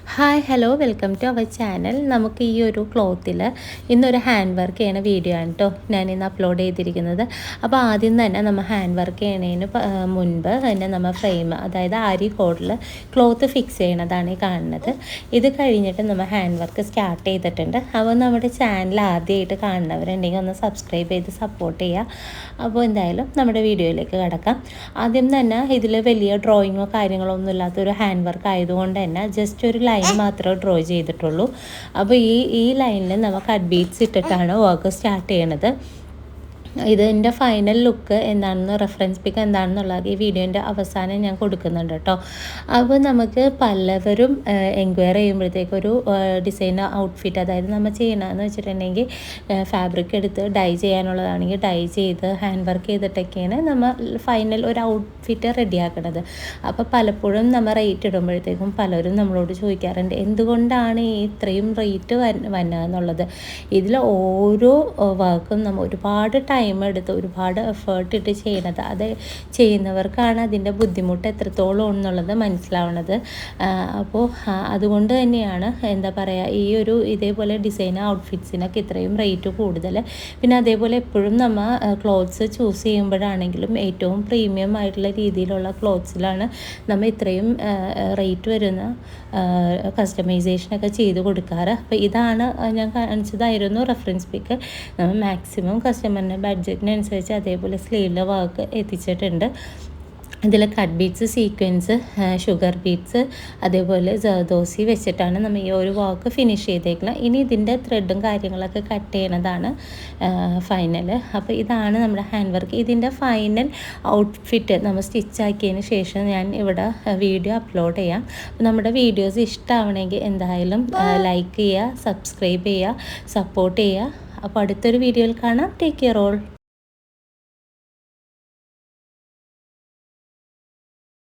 Hi hello welcome to our channel. നമുക്ക് ഈ ഒരു ക്ലോത്തിൽ ഇന്നൊരു ഹാൻഡ് വർക്ക് ചെയ്യണ വീഡിയോ ആണ് കേട്ടോ ഞാനിന്ന് അപ്ലോഡ് ചെയ്തിരിക്കുന്നത്. അപ്പോൾ ആദ്യം തന്നെ നമ്മൾ ഹാൻഡ് വർക്ക് ചെയ്യണതിന് മുൻപ് തന്നെ നമ്മൾ ഫ്രെയിം, അതായത് ആരി കോഡിൽ ക്ലോത്ത് ഫിക്സ് ചെയ്യണതാണ് ഈ കാണുന്നത്. ഇത് കഴിഞ്ഞിട്ട് നമ്മൾ ഹാൻഡ് വർക്ക് സ്റ്റാർട്ട് ചെയ്തിട്ടുണ്ട്. അപ്പോൾ നമ്മുടെ ചാനൽ ആദ്യമായിട്ട് കാണുന്നവരുണ്ടെങ്കിൽ ഒന്ന് സബ്സ്ക്രൈബ് ചെയ്ത് സപ്പോർട്ട് ചെയ്യുക. അപ്പോൾ എന്തായാലും നമ്മുടെ വീഡിയോയിലേക്ക് കിടക്കാം. ആദ്യം തന്നെ ഇതിൽ വലിയ ഡ്രോയിങ്ങോ കാര്യങ്ങളോ ഒന്നും ഇല്ലാത്തൊരു ഹാൻഡ് വർക്ക് ആയതുകൊണ്ട് തന്നെ ജസ്റ്റ് ഒരു ലൈൻ മാത്രമേ ഡ്രോ ചെയ്തിട്ടുള്ളൂ. അപ്പോൾ ഈ ലൈനിൽ നമ്മൾ കട്ട് ബീഡ്സ് ഇട്ടിട്ടാണ് വർക്ക് സ്റ്റാർട്ട് ചെയ്യണത്. ഇതിൻ്റെ ഫൈനൽ ലുക്ക് എന്താണെന്ന്, റെഫറൻസ് പിക്ക് എന്താണെന്നുള്ളത് ഈ വീഡിയോൻ്റെ അവസാനം ഞാൻ കൊടുക്കുന്നുണ്ട് കേട്ടോ. അപ്പോൾ നമുക്ക് പലവരും എൻക്വയറി ചെയ്യുമ്പോഴത്തേക്കൊരു ഡിസൈനർ ഔട്ട്ഫിറ്റ്, അതായത് നമ്മൾ ചെയ്യണമെന്ന് വെച്ചിട്ടുണ്ടെങ്കിൽ ഫാബ്രിക് എടുത്ത് ഡൈ ചെയ്യാനുള്ളതാണെങ്കിൽ ഡൈ ചെയ്ത് ഹാൻഡ് വർക്ക് ചെയ്തിട്ടൊക്കെയാണ് നമ്മൾ ഫൈനൽ ഒരു ഔട്ട്ഫിറ്റ് റെഡിയാക്കണത്. അപ്പോൾ പലപ്പോഴും നമ്മൾ റേറ്റ് ഇടുമ്പോഴത്തേക്കും പലരും നമ്മളോട് ചോദിക്കാറുണ്ട് എന്തുകൊണ്ടാണ് ഈ ഇത്രയും റേറ്റ് വന്നതെന്നുള്ളത്. ഇതിൽ ഓരോ വർക്കും നമ്മൾ ഒരുപാട് ടൈം എടുത്ത് ഒരുപാട് എഫേർട്ട് ഇട്ട് ചെയ്യണത്. അത് ചെയ്യുന്നവർക്കാണ് അതിൻ്റെ ബുദ്ധിമുട്ട് എത്രത്തോളം എന്നുള്ളത് മനസ്സിലാവുന്നത്. അപ്പോൾ അതുകൊണ്ട് തന്നെയാണ് എന്താ പറയുക, ഈ ഒരു ഇതേപോലെ ഡിസൈനർ ഔട്ട്ഫിറ്റ്സിനൊക്കെ ഇത്രയും റേറ്റ് കൂടുതൽ. പിന്നെ അതേപോലെ എപ്പോഴും നമ്മൾ ക്ലോത്ത്സ് ചൂസ് ചെയ്യുമ്പോഴാണെങ്കിലും ഏറ്റവും പ്രീമിയം ആയിട്ടുള്ള രീതിയിലുള്ള ക്ലോത്ത്സിലാണ് നമ്മൾ ഇത്രയും റേറ്റ് വരുന്ന കസ്റ്റമൈസേഷനൊക്കെ ചെയ്ത് കൊടുക്കാറ്. അപ്പോൾ ഇതാണ് ഞാൻ കാണിച്ചതായിരുന്നു റെഫറൻസ് പിക്ക്. നമ്മൾ മാക്സിമം കസ്റ്റമറിൻ്റെ ബഡ്ജറ്റിനനുസരിച്ച് അതേപോലെ സ്ലീവിലെ വർക്ക് എത്തിച്ചിട്ടുണ്ട്. ഇതിൽ cut beads, sequence, sugar beads, അതേപോലെ ജർദോസി വെച്ചിട്ടാണ് നമ്മൾ ഈ ഒരു വർക്ക് ഫിനിഷ് ചെയ്തേക്കുന്നത്. ഇനി ഇതിൻ്റെ ത്രെഡും കാര്യങ്ങളൊക്കെ കട്ട് ചെയ്യണതാണ് ഫൈനൽ. അപ്പോൾ ഇതാണ് നമ്മുടെ ഹാൻഡ് വർക്ക്. ഇതിൻ്റെ ഫൈനൽ ഔട്ട്ഫിറ്റ് നമ്മൾ സ്റ്റിച്ചാക്കിയതിന് ശേഷം ഞാൻ ഇവിടെ വീഡിയോ അപ്ലോഡ് ചെയ്യാം. അപ്പോൾ നമ്മുടെ വീഡിയോസ് ഇഷ്ടമാവണമെങ്കിൽ എന്തായാലും ലൈക്ക് ചെയ്യുക, സബ്സ്ക്രൈബ് ചെയ്യുക, സപ്പോർട്ട് ചെയ്യുക. അപ്പോൾ അടുത്തൊരു വീഡിയോയിൽ കാണാം. Take care all.